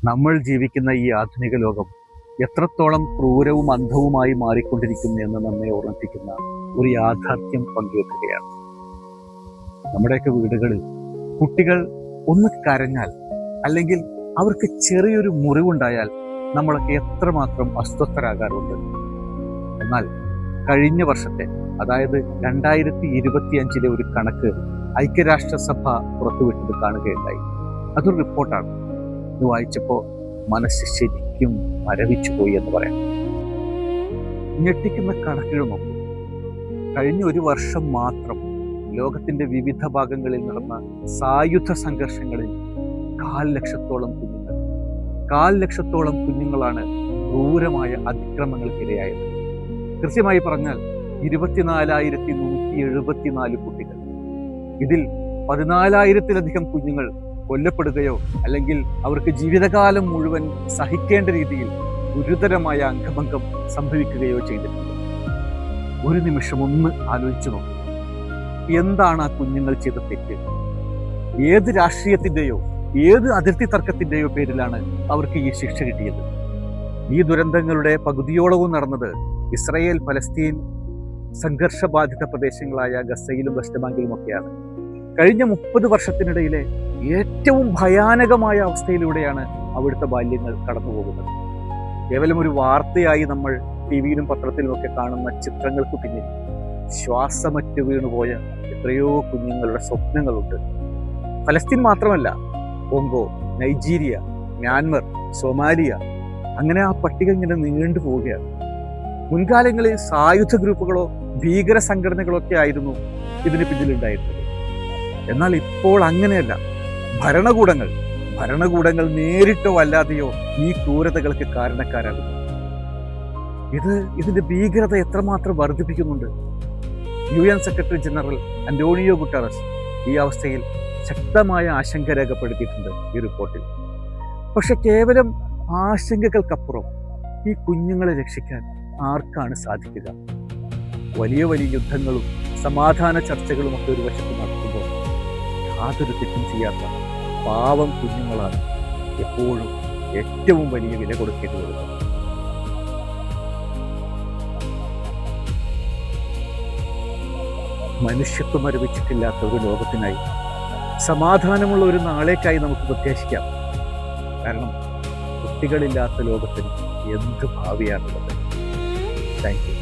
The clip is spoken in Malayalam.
നമ്മൾ ജീവിക്കുന്ന ഈ ആധുനിക ലോകം എത്രത്തോളം ക്രൂരവും അന്ധവുമായി മാറിക്കൊണ്ടിരിക്കുന്നു എന്ന് നമ്മെ ഓർമ്മിപ്പിക്കുന്ന ഒരു യാഥാർത്ഥ്യം പങ്കുവെക്കുകയാണ്. നമ്മുടെയൊക്കെ വീടുകളിൽ കുട്ടികൾ ഒന്ന് കരഞ്ഞാൽ അല്ലെങ്കിൽ അവർക്ക് ചെറിയൊരു മുറിവുണ്ടായാൽ നമ്മളൊക്കെ എത്രമാത്രം അസ്വസ്ഥരാകാറുണ്ട്. എന്നാൽ കഴിഞ്ഞ വർഷത്തെ, അതായത് 2025 ഒരു കണക്ക് ഐക്യരാഷ്ട്രസഭ പുറത്തുവിട്ടത് കാണുകയുണ്ടായി. അതൊരു റിപ്പോർട്ടാണ്. ഇത് വായിച്ചപ്പോൾ മനസ്സ് ശരിക്കും മരവിച്ചു പോയി എന്ന് പറയാം. ഞെട്ടിക്കുന്ന കണക്കുകൾ നോക്കൂ. കഴിഞ്ഞ ഒരു വർഷം മാത്രം ലോകത്തിന്റെ വിവിധ ഭാഗങ്ങളിൽ നടന്ന സായുധ സംഘർഷങ്ങളിൽ 1,00,000 കുഞ്ഞുങ്ങളാണ് ക്രൂരമായ അതിക്രമങ്ങൾക്കിരയായത്. കൃത്യമായി പറഞ്ഞാൽ 24,174 കുട്ടികൾ. ഇതിൽ 14,000-ലധികം കുഞ്ഞുങ്ങൾ കൊല്ലപ്പെടുകയോ അല്ലെങ്കിൽ അവർക്ക് ജീവിതകാലം മുഴുവൻ സഹിക്കേണ്ട രീതിയിൽ ഗുരുതരമായ അംഗഭംഗം സംഭവിക്കുകയോ ചെയ്തിട്ടുണ്ട്. ഒരു നിമിഷം ഒന്ന് ആലോചിച്ചു നോക്കൂ. എന്താണ് ആ കുഞ്ഞുങ്ങൾ ചെയ്ത തെറ്റ്? ഏത് രാഷ്ട്രീയത്തിന്റെയോ ഏത് അതിർത്തി തർക്കത്തിന്റെയോ പേരിലാണ് അവർക്ക് ഈ ശിക്ഷ കിട്ടിയത്? ഈ ദുരന്തങ്ങളുടെ പകുതിയോളവും നടന്നത് ഇസ്രായേൽ പലസ്തീൻ സംഘർഷബാധിത പ്രദേശങ്ങളായ ഗസയിലും വെസ്റ്റ് ബാങ്കിലും ഒക്കെയാണ്. കഴിഞ്ഞ 30 വർഷത്തിനിടയിലെ ഏറ്റവും ഭയാനകമായ അവസ്ഥയിലൂടെയാണ് അവിടുത്തെ ബാല്യങ്ങൾ കടന്നുപോകുന്നത്. കേവലം ഒരു വാർത്തയായി നമ്മൾ ടിവിയിലും പത്രത്തിലും ഒക്കെ കാണുന്ന ചിത്രങ്ങൾക്ക് പിന്നിൽ ശ്വാസമറ്റ് വീണുപോയ എത്രയോ കുഞ്ഞുങ്ങളുടെ സ്വപ്നങ്ങളുണ്ട്. ഫലസ്തീൻ മാത്രമല്ല, കോങ്കോ, നൈജീരിയ, മ്യാൻമർ, സൊമാലിയ, അങ്ങനെ ആ പട്ടിക ഇങ്ങനെ നീണ്ടു പോവുകയാണ്. മുൻകാലങ്ങളിൽ സായുധ ഗ്രൂപ്പുകളോ ഭീകര സംഘടനകളോ ഒക്കെ ആയിരുന്നു ഇതിന് പിന്നിലുണ്ടായിരുന്നത്. എന്നാൽ ഇപ്പോൾ അങ്ങനെയല്ല. ഭരണകൂടങ്ങൾ നേരിട്ടോ അല്ലാതെയോ ഈ ക്രൂരതകൾക്ക് കാരണക്കാരാകുന്നു. ഇതിന്റെ ഭീകരത എത്രമാത്രം വർദ്ധിപ്പിക്കുന്നുണ്ട്. UN secretary general Antonio Guterres ഈ അവസ്ഥയിൽ ശക്തമായ ആശങ്ക രേഖപ്പെടുത്തിയിട്ടുണ്ട് ഈ റിപ്പോർട്ടിൽ. പക്ഷെ കേവലം ആശങ്കകൾക്കപ്പുറം ഈ കുഞ്ഞുങ്ങളെ രക്ഷിക്കാൻ ആർക്കാണ് സാധിക്കുക? വലിയ വലിയ യുദ്ധങ്ങളും സമാധാന ചർച്ചകളും ഒക്കെ ഒരു വശത്ത് നടത്തുമ്പോൾ യാതൊരു തെറ്റും ചെയ്യാത്ത പാവം കുഞ്ഞുങ്ങളാണ് എപ്പോഴും ഏറ്റവും വലിയ വില കൊടുക്കേണ്ടി വരുന്നത്. മനുഷ്യത്വം മരവിച്ചിട്ടില്ലാത്ത ഒരു ലോകത്തിനായി, സമാധാനമുള്ള ഒരു നാളേക്കായി നമുക്ക് പ്രത്യാശിക്കാം. കാരണം കുട്ടികളില്ലാത്ത ലോകത്തിന് എന്ത് ഭാവിയാണുള്ളത്? Thank you.